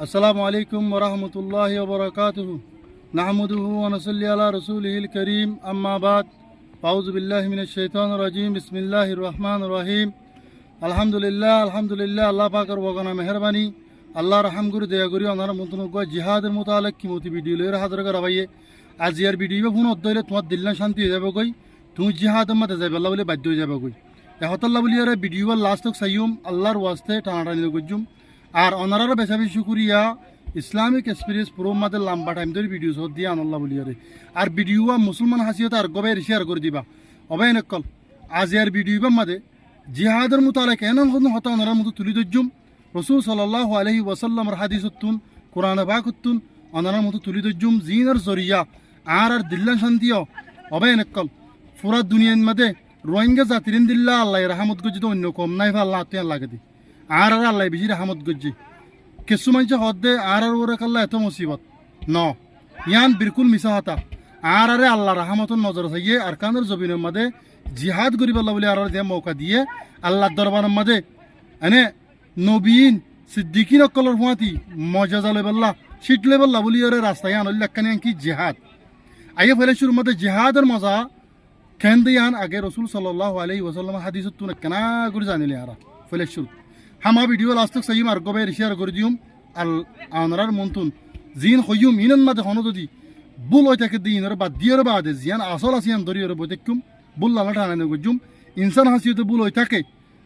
আসসালামু আলাইকুম ওরহমতুল্লাহি ওবরাকাতুহু নাহমাদুহু ওয়া নুসাল্লি আলা রাসূলিহিল কারীম আম্মা বাদ আউযু বিল্লাহি মিনাশ শাইতানির রাজীম বিসমিল্লাহির রহমানির রহিম আলহামদুলিল্লাহ আল্লাহ পাকের ওয়াগনা মেহেরবানি আল্লাহর হামগুরি দয়া করি ওনার মতন জিহাদের মোতালেক কিমতি ভিডিও লইরা হাজার করা ভাইয়ে আজিয়ার ভিডিও ফোন অধ্যয়লে তোমার দিল্লা শান্তি হয়ে যাবে কই তুমি জিহাদের মধ্যে যাবে আল্লাহ বলে বাধ্য হয়ে যাবে কই এহতাল্লাহ বলি আর ভিডিও লাস্ট তক সাইয়ুম আল্লাহর ওয়াস্তে টানাটানি গজুম আর অনারারও বেশা বেশি শুক্রিয়া ইসলামিক এক্সপিরিয়েন্স পুরো মাদের লম্বা টাইম ধরে ভিডিও সহ দিয়ে আনল্লাহ বলি আরে আর ভিডিও মুসলমান হাসিয়ত আর গবে শেয়ার করে দিবা অবাই নকল আজ আর ভিডিও মাদে জিহাদের মোতালেক এমন হতা ওনার মতো তুলি দজ্জুম রসুল সাল্লাল্লাহু আলাইহি ওয়াসাল্লামের হাদিসতুন কোরআন পাকতুন ওনার মতো তুলি দজ্জুম জিনের জরিয়া আর দিল্লা শান্তিও অবাই নকল পুরা দুনিয়ার মধ্যে রোহিঙ্গা জাতিরিন দিল্লা আল্লাহ রাহমত গজিত অন্য কম নাই আল্লাহ আত্মীয় লাগে দি আর আল্লাহ বেশি রাহমত গজ্জি কিছু মানুষ হদ্দে আর ওরে কাল্লা এত মুসিবত ন ইয়ান বিলকুল মিশা হতা আর আল্লাহ রাহমতর নজর থাইয়ে আর কানের জবিনের মাঝে জিহাদ করি পাল্লা বলে আর দিয়ে মৌকা দিয়ে আল্লাহর দরবারের মাঝে এনে নবীন সিদ্দিকিন অকলর ফুয়াতি মজা জালে বললা শীত লেবল্লা বলি ওরে রাস্তায় আনল একখানে কি জিহাদ আইয়ে ফেলে শুরুর মধ্যে জিহাদের মজা কেন দিয়ান আগে রসুল সাল্লাল্লাহু আলাইহি ওয়াসাল্লাম হাদিসত তুনে কেনা করে জানিলে আর ফেলে শুরু হামা ভিডিও লাস্ট তক সাইম আর গবে শেয়ার করে দিউম আল আনরার মন্তুন জিন হইয়ুম ইনন মাঝে হন যদি বুল হই থাকে দিন ওর বাদ দিয়ে বাদে জিয়ান আসল আসিয়ান ধরি ওর বইতেকুম বুল লালা টানানে গজুম ইনসান হাসিতে বুল হই থাকে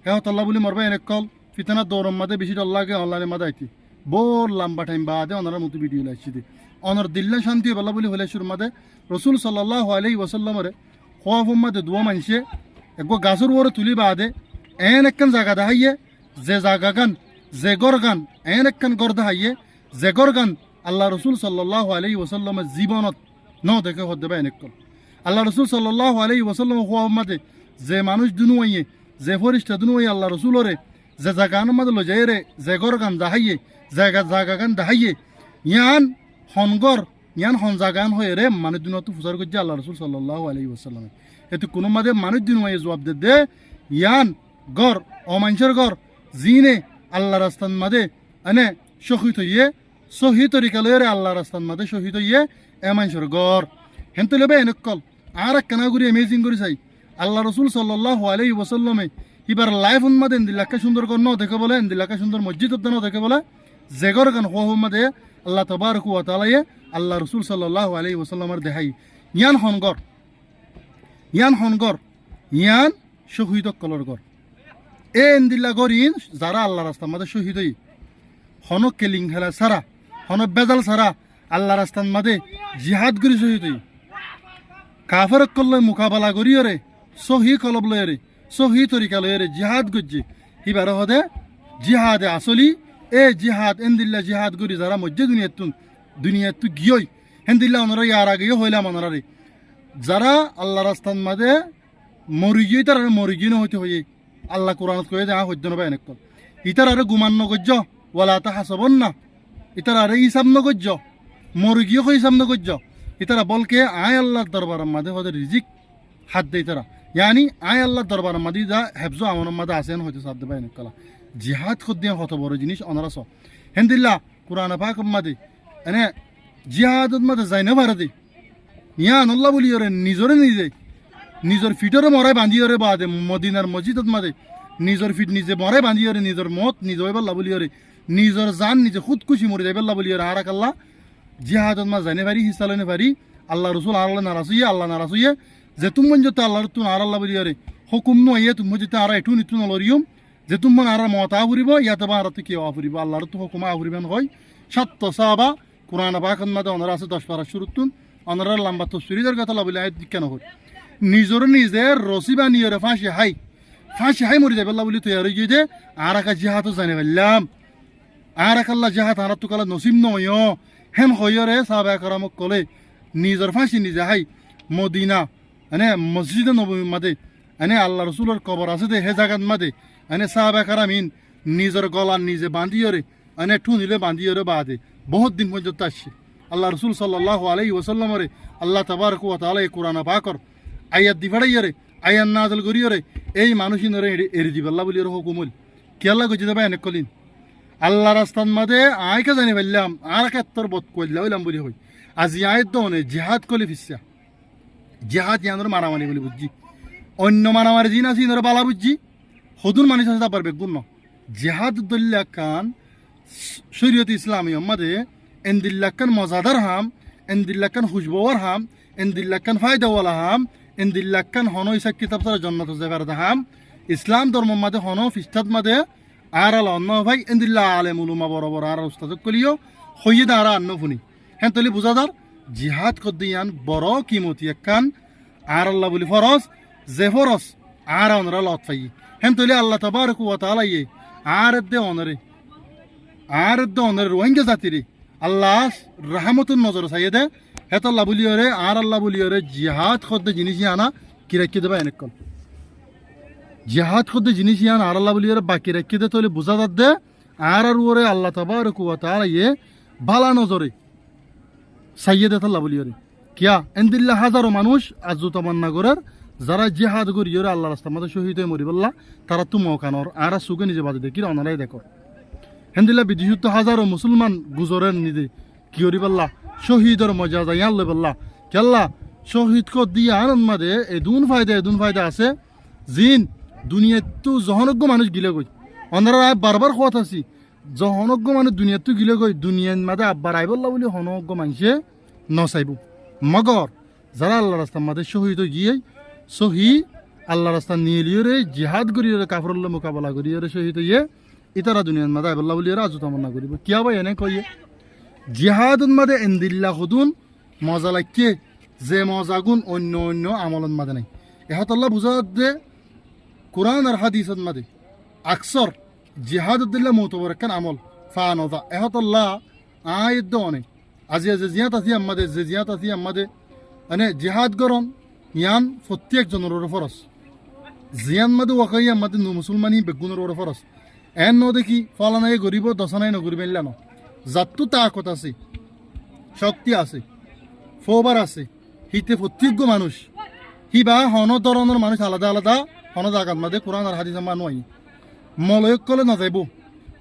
হ্যাঁ তাল্লাহ বলি মরবা এনে কল ফিতনা দৌরম মাঝে বেশি ডর লাগে অনলাইনে মাঝে আইতি বোর লম্বা টাইম বাদে ওনার মতো ভিডিও লাগছি দে অনর দিল্লা শান্তি বল্লা বলি হলে শুরু মাঝে রসুল সাল্লাল্লাহু আলাইহি ওয়াসাল্লামরে খোয়াফুম মাঝে দুয়া মানছে একগো গাছর ওরে তুলি বাদে এন একখান জায়গা দেখাইয়ে যে জাগাগান যে গরগান এন একখান গর দেখাইয়ে যে গরগান আল্লাহ রসুল সাল্লাল্লাহু আলাইহি ওয়াসাল্লামের জীবনত ন দেখে হতে পারে এনেক আল্লাহ রসুল সাল্লাল্লাহু আলাইহি ওয়াসাল্লাম খোয়াফুম মাঝে যে মানুষ দুনুয়াইয়ে যে ফরিস্তা দুনুয়াই আল্লাহ রসুলরে যে জাগান মাঝে লো যাই রে যে গরগান দেখাইয়ে জাগাগান দেখাইয়ে ইয়ান হনগর ইয়ান হন জাগান হয়ে রে মানুষ দুনিয়া ফুসার করছে আল্লাহ রসুল সাল্লাল্লাহু আলাইহি ওয়াসাল্লামে এতে কোনো মাঝে মানুষ দুনুয়াইয়ে জবাব দে ইয়ান গর অমাঞ্চের গর জিনে আল্লাহ রাস্তান মাঝে এনে শহীদ হইয়ে সহি তরিকা লয়ে আল্লাহ রাস্তান মাঝে শহীদ হইয়ে এমাঞ্চের গর হেনতে লেবে এনেকল আর এক কানাগুড়ি এমেজিং করে চাই আল্লাহ রসুল সাল্লাল্লাহু আলাইহি ওয়াসাল্লামে এবার লাইফ উন্মাদে এন্দিলাকা সুন্দর কর ন দেখে বলে এন্দিলাকা সুন্দর মসজিদ ন দেখে বলে জেগর গান হো মাদে আল্লাহ তাবারক ওয়া তাআলা আল্লাহ রসুল সাল্লাল্লাহু আলাইহি ওয়াসাল্লামের দেখাই ইয়ান হনগর ইয়ান শহীদ কলর গর এ এন্দিল্লা গরিন যারা আল্লাহ রাস্তার মাঝে শহীদ হই হন কেলিং খেলা সারা হন বেজাল সারা আল্লাহ রাস্তার মাঝে জিহাদ করি শহীদ হই কাফের কল্লয় মোকাবেলা করিও রে সহি কলব লয়ে রে সহি তরিকা লয়ে রে জিহাদ গজ্জি হিবার হদে জিহাদে আসলি এ জিহাদ এন্দিল্লা জিহাদ করি যারা মজ্জে দুনিয়াতু গিয়ই হেন্দিল্লা ওনারা ইয়ার আগে হইলাম ওনারা রে যারা আল্লাহ রাস্তার মাঝে মরি গিয়ে তারা মরি গিয়ে হইতে হইয়ে আল্লাহ কোরআনত কয়ে দেওয়া হইতে নবে এনেক ইতার আরে গুমান নগজ্য ওয়ালা তা হাসবন না ইতার আরে ইসাব নগজ্য মরগিও হিসাব নগজ্য ইতারা বলকে আয় আল্লাহর দরবারের মাঝে হতে রিজিক হাত দেয় তারা ইয়ানি আয় আল্লাহর দরবারের মাঝে যা হেফজ আমার মাঝে আসেন হয়তো সাথ দেবে এনেক জিহাদ খুদ দিয়ে কত বড় জিনিস অনারাস হেন্দিল্লা কোরআন পাক মাঝে এনে জিহাদত মাঝে যাই না ভারতে ইয়ান আল্লাহ বলি ওরে নিজের ফিটরে মরাই বান্ধিওরে বাদে মদিনার মসজিদত মাদে নিজের ফিট নিজে মরাই বান্ধিওরে নিজের মত নিজে বেল্লা বলিওরে নিজের জান নিজে খুদকুশি মরে যাই বেল্লা বলিওরে আর আল্লাহ জিহাদত মা জানে পারি হিসা লইনে পারি আল্লাহ রসুল আল্লাহ নারাজ হইয়ে যে তুমি যত আল্লাহর তুন আর আল্লাহ বলিওরে হুকুম নইয়ে তুমি যেতে আর এটু নিতু নলরিয়ম যে তুমি আর মত আফুরিব ইয়াতে বা আর তো কেউ আফুরিব আল্লাহর তো হুকুম আফুরিবেন হয় সত্য সাহাবা কোরআন পাকত মাদে অনারা আছে 10 পারা শুরুতুন অনারা লম্বা তো সুরিদের কথা বলে আয়াত কেন হয় নিজে রসি বানিয়ে ফাঁসি হাই মরি যাবে আল্লাহ বলি তৈরি গিয়ে যে আর একা জিহাদও জানে পারলাম আর এক আল্লাহ জিহাদ আর তো কালা নসিব নয় হেন হইরে সাহাবা কারামক কলে নিজের ফাঁসি নিজে হাই মদিনা এনে মসজিদে নবী মাদে এনে আল্লাহ রসুলের কবর আছে দে হে জাগাত মাদে এনে সাহাবা কারামিন নিজের গলা নিজে বান্ধিয়ে এনে ঠুনিলে বান্ধিয়ে বাদে বহুত দিন পর্যন্ত আসছে আল্লাহ রসুল সাল্লাল্লাহু আলাইহি ওয়াসাল্লামরে আল্লাহ তাবারক ওয়া তাআলা কোরআন পাকর আয়াত দি ফাড়াইয়ারে আয়াত নাজল করিয়রে এই মানুষই নরে এরি দিবাল্লা বলিয়র হুকুমল কি আল্লাহ গজি দেবা এনে কলিন আল্লাহ রাস্তার মাঝে আয়কে জানি ফেললাম আর একাত্তর বোধ করলে হইলাম বলি হই আজি আয়ের দনে জিহাদ কলি ফিসা জিহাদ ইয়ানোর মারামারি বলি বুঝছি অন্য মারামারি জিন আছে ইনোর বালা বুঝছি সদুন মানুষ আছে তারপর বেগুন ন জিহাদ দল্লা খান শরীয়ত ইসলামী মাঝে এন্দিল্লা খান মজাদার হাম এন্দিল্লা খান খুশবুয়ার হাম এন্দিল্লা খান ফায়দাওয়ালা হাম এন্দিল্লা খান হন ইসাক কিতাব তারা জন্নত জায়গার হাম ইসলাম ধর্ম মাঝে হন ফিস্তাদ মাঝে আর আল অন্য ভাই এন্দিল্লা আলেম উলুমা বড় বড় আর উস্তাদ কলিও হইয়ে দাঁড়া আন্ন ফুনি হ্যাঁ তলি বুঝাদার জিহাদ কদ্দিয়ান বড় কিমতি একখান আর আল্লাহ বলি ফরস যে ফরস আর অনরা লত ফাই হ্যাঁ তলি আল্লাহ তাবারক ওয়া তাআলা ইয়ে আর দে অনরে রোহিঙ্গা জাতিরে আল্লাহ রাহমতুন নজর চাইয়ে দে হেত আল্লাহ বলি রে আর আল্লাহ বলি রে জিহাদ খদ্দে জিনিস আনা কি রাখি দেবা এনেকল জিহাদ খদ্দে জিনিস আন আর আল্লাহ বলি রে বাকি রাখি দে তলে বুঝা দে আর ওরে আল্লাহ তাবারক ওয়া তাআলা ইয়ে ভালা নজরে চাইয়ে দে আল্লাহ বলি রে কিয়া এন্দিল্লা হাজারো মানুষ আজু তামান্না করার যারা জিহাদ করি রে আল্লাহ রাস্তার মধ্যে শহীদ হয়ে মরি বললা তারা তো মকানোর আর সুগে নিজে বাজে দেখি অনারাই দেখো হেন্দিল্লা বিদেশত হাজারো মুসলমান গুজরের নিদে কি করি বললা শহীদর মজা যায় আল্লাহ বললা কেল্লা শহীদ কো দিয়ে আনন্দ মাদে এদুন ফায়দা আছে জিন দুনিয়াত তো জহনজ্ঞ মানুষ গিলে গই অনারা বারবার কথা আছি জহনজ্ঞ মানুষ দুনিয়াত তো গিলে গই দুনিয়ার মাদে আব্বার আই বললা বলি হনজ্ঞ মানুষে নচাইব মগর যারা আল্লাহ রাস্তার মাদে শহীদ গিয়ে সহি আল্লাহ রাস্তা নিয়ে লিয়ে জিহাদ করিয়ে কাফরুল্লাহ মোকাবেলা করিয়ে শহীদ হইয়ে ইতারা দুনিয়ার মাদে আই বললা বলি আজু তামান্না করিব কিয়া ভাই এনে কইয়ে জিহাদুন মাদে এন্দিল্লা হুদুন মজা লাগছে যে মজাগুন অন্য আমলন মাদে নাই এহাত আল্লাহ বুঝা দে কোরআন আর হাদিসত মাদে আকসর জিহাদ দিল্লা মোতবর একখান আমল ফানদা এহাত আল্লাহ আয়দ অনেক আজি যে জিয়াত আছি আমাদের মানে জিহাদ গরম ইয়ান প্রত্যেক জনের ফরস জিয়ান মাদে ওয়াকাই আমাদের মুসলমানি বেগুনের ফরস এন ন দেখি ফলানাই গরিব দশানাই নগরিব ন যাত্তু তাকত আছে শক্তি আছে ফোবার আছে হিতে প্রত্যেক মানুষ হি বা হন ধরনের মানুষ আলাদা হন জাগাত মাদে কোরআন আর হাদিস মানুষ আই মলয়ক কলে না যাইব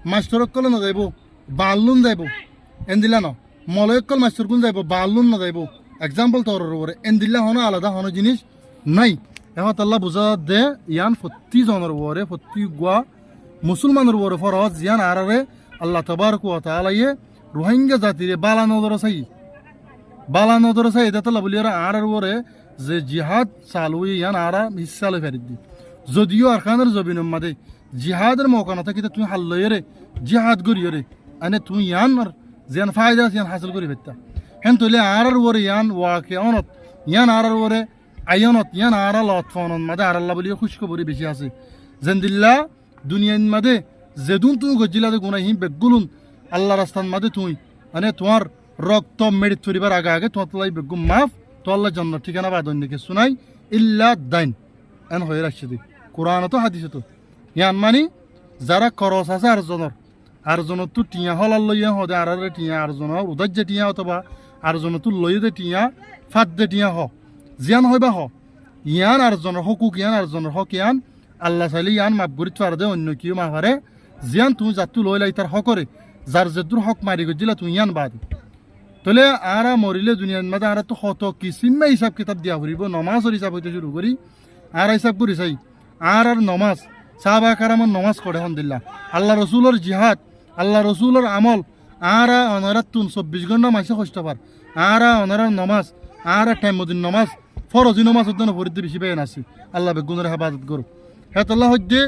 মাস্টরক কলে না যাইব বাল্লুন যাইব এন্দিলা ন মলয়ক কল মাস্টর কোন যাইব বাল্লুন না যাইব এক্সাম্পল তোর ওপরে এন্দিলা হন আলাদা হন জিনিস নাই এখন আল্লাহ বুঝা দে ইয়ান প্রতি জনের ওপরে প্রতি গুয়া মুসলমানের ওপরে ফরজ জিয়ান আরারে আল্লাহ তাবারক ওয়া তাআলা ইয়ে রোহিঙ্গা জাতিরে বালা নজর চাই এটা আল্লাহ বলি আর ওরে যে জিহাদ চালু ইয়ান আরা হিসা লই ফেরি দি যদিও আরখানের জবিনের মাদে জিহাদের মৌকা না থাকিতে তুমি হাল লইরে জিহাদ করিয়ে রে আনে তুমি ইয়ান জিয়ান ফায়দা ইয়ান হাসিল করি ফেরতা হেন তলে আর ওরে ইয়ান ওয়াকে অনত ইয়ান আর ওরে আয়নত ইয়ান আর লতফনত মাদে আর আল্লাহ বলি খুশখবরি বেশি আছে জেন্দিল্লা দুনিয়ার মাদে যেদুন তুমি গজিলাতে গুনাহিম বেগুলুন আল্লাহ রাস্তার মাদে তুমি মানে তোমার রক্ত মেডিট ফরিবার আগে তোমার বেগুম মাফ তো আল্লাহ জান্নাত ঠিকানা বা দৈনিকে শুনাই ইল্লা দাইন এন হয়ে রাখছে দি কোরআন তো হাদিস তো ইয়ান মানি যারা খরচ আছে আর জনের তো টিয়া হলাল লইয়া হদে আর টিয়া আর জনের উদার্য টিয়া অথবা আর জনের তো লই দে টিয়া ফাট দে টিয়া হ জিয়ান হইবা হ ইয়ান আর জনের হকুক ইয়ান আর জনের হক ইয়ান আল্লাহ চাইলে ইয়ান মাফ করি চার দে অন্য কেউ মাফারে জিয়ান তুমি যাতু লই লাই তার হকরে যার যেদুর হক মারি গজিলা তুমি ইয়ান বাদ তলে আরা মরিলে দুনিয়ার মাঝে আর তো কত কিসিমে হিসাব কিতাব দিয়া ফুরিব নমাজের হিসাব হইতে শুরু করি আর হিসাব করি চাই আর নমাজ সাহাবা কারামন নমাজ করে হন্দিল্লা আল্লাহ রসুলের জিহাদ আল্লাহ রসুলের আমল আরা অনারাত 24 ঘন্টা মাসে কষ্ট পার আরা অনারার নমাজ আর টাইম মদিন নমাজ ফরজি নমাজ উদ্যান ফরিদ বেশি পেয়ে আসি আল্লাহ বেগুনের হেফাজত করো হেত আল্লাহ হইতে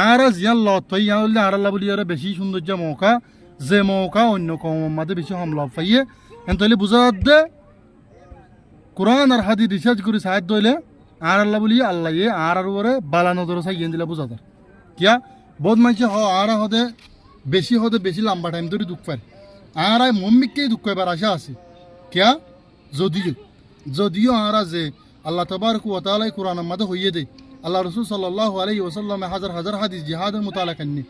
আর জিয়ান লত পাই আর আল্লাহ বলি আর বেশি সৌন্দর্য মৌকা যে মৌকা অন্য কম মাঝে বেশি হমলাভ পাইয়ে এনতলে বুঝা দে কোরআন আর হাদিস রিসার্চ করে সাহায্য দইলে আর আল্লাহ বলি আল্লাহ ইয়ে আর ওরে বালা নজর চাই দিলে বুঝা যায় কিয়া বহুত মানুষ আর হদে বেশি লম্বা টাইম ধরে দুঃখ পায় আর মম্মিককেই দুঃখ পাইবার আশা আছে কিয়া যদিও আর যে আল্লাহ তাবারক ওয়া তাআলা কোরআনের মাঝে হইয়ে দেয় আল্লাহ রসুল সাল্লাল্লাহু আলাইহি ওয়াসাল্লাম হাজার হাদিস জিহাদের মোতালা কান্নি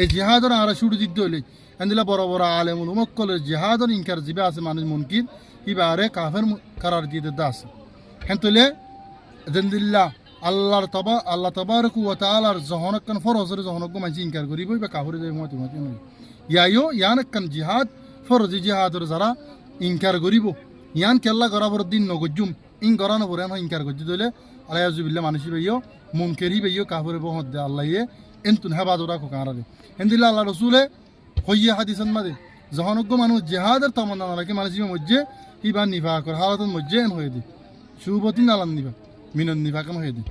এই জিহাদের আর শুরু দিতে হইলে এন্দিলা বড় বড় আলেমুল উমক্কলের জিহাদের ইনকার জিবে আছে মানুষ মুনকির ইবারে কাফের কারার দিয়ে দা আছে হেনতলে জেন্দিল্লা আল্লাহ তাবারক ওয়া তাআলার জহনকান ফরজের জহনক মানুষ ইনকার করিব বা কাফের যাই মতি নয় ইয়াইও ইয়ান একখান জিহাদ ফরজি জিহাদর যারা ইনকার করিব ইয়ান কেল্লা গরাবর দিন নগজুম ইন গরানো পরে ইনকার করতে দইলে আলাইয়াজুবিল্লাহ মানুষ বেইও মুনকেরি বেইও কাফরে বহদ দে আল্লাহ ইয়ে এন্তুন হেবাদরা কো কারারে এন্দিল্লা আল্লাহ রসুলে হইয়ে হাদিসন মাদে যখনজ্ঞ মানুষ জেহাদের তামান্না নাকি মানুষ মজ্জে ইবা নিফা কর হালাতন মজ্জে এন হয়ে দি সুবতি নালান নিফা মিনন নিফা কাম হয়ে দি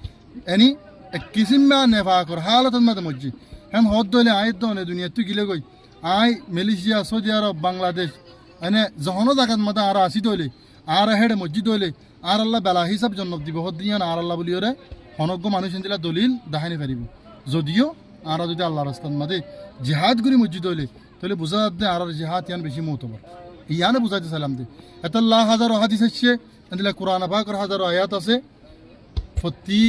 এনি এক কিসিম মা নেফা কর হালাতন মাদে মজ্জে হেন হদ দইলে আয়ত দনে দুনিয়া তুই গিলে গই আই মালয়েশিয়া সৌদি আরব বাংলাদেশ এনে যখনও জায়গাত মাদে আর আসি দইলে আর হেডে মসজিদ দইলে আর আল্লাহ বেলা হিসাব জন্ম দিব হদ দিয়ান আর আল্লাহ বলি ওরে হনজ্ঞ মানুষ এনদিলা দলিল দেখানি পারিব যদিও আর যদি আল্লাহ রাস্তার মাদে জিহাদ করি মসজিদ হইলে তাহলে বোঝা যাচ্ছে আর জিহাদ ইয়ান বেশি মতবার ইয়ানে বুঝাইতে সালাম দে এত আল্লাহ হাজারো হাদিস আসছে এনদিলা কোরআন পাকের হাজারো আয়াত আছে প্রতি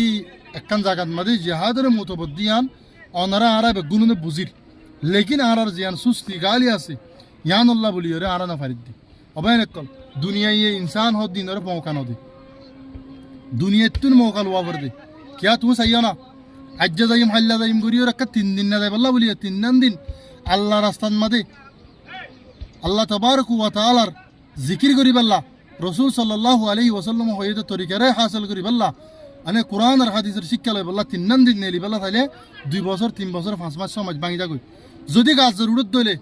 একখান জায়গাত মাদে জিহাদের মতবর দিয়ান অনারা আর বেগুনে বুঝির লেকিন আর জিয়ান সুস্তি গালি আছে ইয়ান আল্লাহ বলি ওরে আর না ফারিদ দি অবায়ন একল দুনিয়ায় ইনসান হদ দিন ওরে মৌকা নদে দুনিয়াতুন মৌকা লওয়া দে কিয়া তুমি চাইও না আজ্য যাইম হাল্লা যাইম গরিও রাখা 3 দিন না যাই বল্লা বলি 3 দিন আল্লাহ রাস্তান মাদে আল্লাহ তাবারক ওয়া তাআলার জিকির করি বল্লা রাসূল সাল্লাল্লাহু আলাইহি ওয়াসাল্লাম হইতে তরিকারে হাসিল করি বল্লা আনে কোরআন আর হাদিসের শিক্ষা লই বল্লা 3 দিন নেলি বল্লা তাইলে 2 বছর 3 বছর 5 মাস সমাজ ভাঙি যাগই যদি গাছ জরুরত দইলে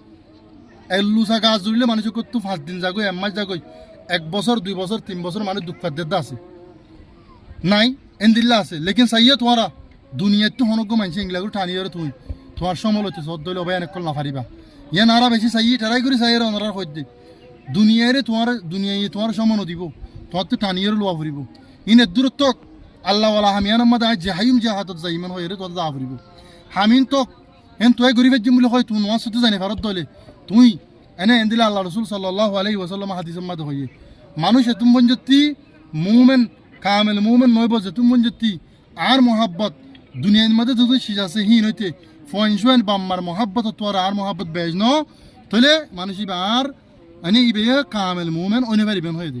এল্লুসা গাছ জুড়লে মানুষ কত 5 দিন যাগই 1 মাস যাগই 1 বছর 2 বছর 3 বছর মানুষ দুঃখ দেদা আছে নাই এন্দিল্লা আছে লেকিন সাইয়া তোমারা দুনিয়াত তো হনজ্ঞ মানুষ ইংলাগুলো টানিয়ে তুই তোমার সমল হচ্ছে সদ দইলে অবায়ন একল না পারিবা ইয়ে নারা বেশি চাই ট্রাই করি চাইয়ের অনারার সদ্যে দুনিয়ারে তোমার সমান দিব তোমার তো টানিয়ে লোয়া ফুরিব ইনে দূরত্ব আল্লাহওয়ালা হামিয়ান মাদা জাহাইম জাহাদত যাইমান হয় রে তোর যা ফুরিব হামিন তো এন তুই গরিবের জিম বলে হয় তুই নোয়া সত্যি জানি ভারত দলে তুই এনে এন্দিলা আল্লাহ রসুল সাল্লাল্লাহু আলাইহি ওয়াসাল্লাম হাদিসের মাদে হইয়ে মানুষ এতুম বঞ্জতি মুমেন কামেল মুমেন নইব যে তুম বঞ্জতি আর মোহাব্বত দুনিয়ার মধ্যে যদি সিজাছে হিন হইতে ফয়েন বাম্মার মোহাব্বত তোর আর মোহাব্বত বেজ ন তাহলে মানুষ আর আনি ইবে কামেল মুমেন অনিবারিবেন হয়ে দে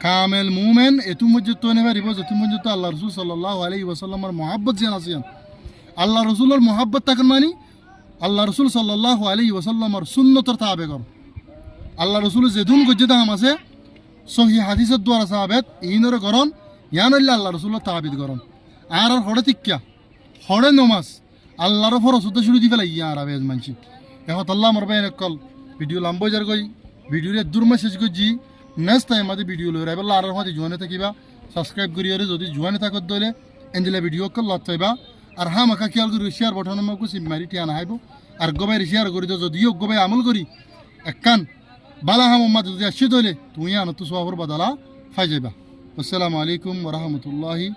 কামেল মুমেন এতু মসজিদ তো অনিবারিব যেতু মসজিদ আল্লাহ রসুল সাল্লাল্লাহু আলাইহি ওয়াসাল্লামের মোহাব্বত যেন আছে আল্লাহ রসুলের মোহাব্বত থাকেন মানি আল্লাহ রসুল সাল্লাল্লাহু আলাইহি ওয়াসাল্লামের সুন্নতর তাবে কর আল্লাহ রসুল যেদুন গজ্জে দাম আছে সহি হাদিসের দ্বারা সাহাবেত ইনরে গরন ইয়ান আল্লাহ রসুলের তাবিদ গরন আর হড়ে তিক্কা হড়ে নমাজ আল্লাহর ফরসুদ্ধ শুরু দি ফেলাই ইয়া আর আবেজ মানছি এখন আল্লাহ আমার বাইন কল ভিডিও লাম্বো যার গই ভিডিওরে দূর মেসেজ করছি নেক্সট টাইম মাঝে ভিডিও লই রাইবা আর মাঝে জোয়ানে থাকিবা সাবস্ক্রাইব করিয়ারে যদি জোয়ানে থাকত দইলে এনজিলা ভিডিও কল লত পাইবা আর হা মাখা খেয়াল করি শেয়ার বটন আমাকে সিম মারি টিয়া না হাইব আর গোবাই শেয়ার করি তো যদিও গোবাই আমল করি একখান বালা হাম মাঝে যদি আসছে দইলে তুই আনো তো সবর বদলা ফাই যাইবা আসসালামু আলাইকুম ওয়া রাহমাতুল্লাহি